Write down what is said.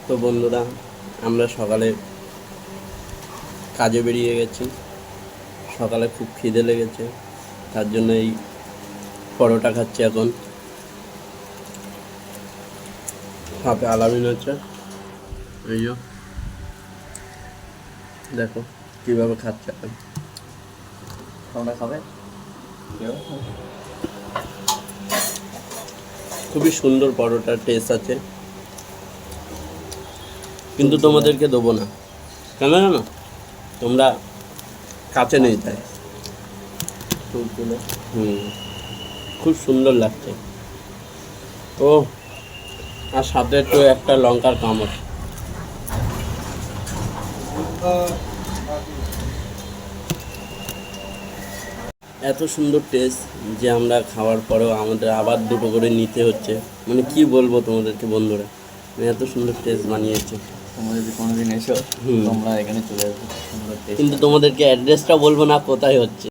তো বন্ধুরা, আমরা সকালে কাজে বেরিয়ে গেছি। সকালে খুব খিদে লেগেছে, তার জন্য এই পরোটা খাচ্ছি। এখন হাতে আলামিন হচ্ছে, এই যে দেখো কীভাবে খাচ্ছে এখন। তোমরা খাবে? খুবই সুন্দর পরোটার টেস্ট আছে, কিন্তু তোমাদেরকে দেবো না। কেন জানো? তোমরা কাছে নেই তাই। তুলে খুব সুন্দর লাগছে। ও, আর সাথে একটু একটা লঙ্কার কামড়। এত সুন্দর টেস্ট যে আমরা খাওয়ার পরেও আমাদের আবার দুটো করে নিতে হচ্ছে। মানে কি বলবো তোমাদেরকে বন্ধুরা, মানে এত সুন্দর টেস্ট বানিয়েছে। তোমরা যদি কোনোদিন এসো তোমরা এখানে চলে আসবে, সুন্দর টেস্ট। কিন্তু তোমাদেরকে অ্যাড্রেসটা বলবো না কোথায় হচ্ছে।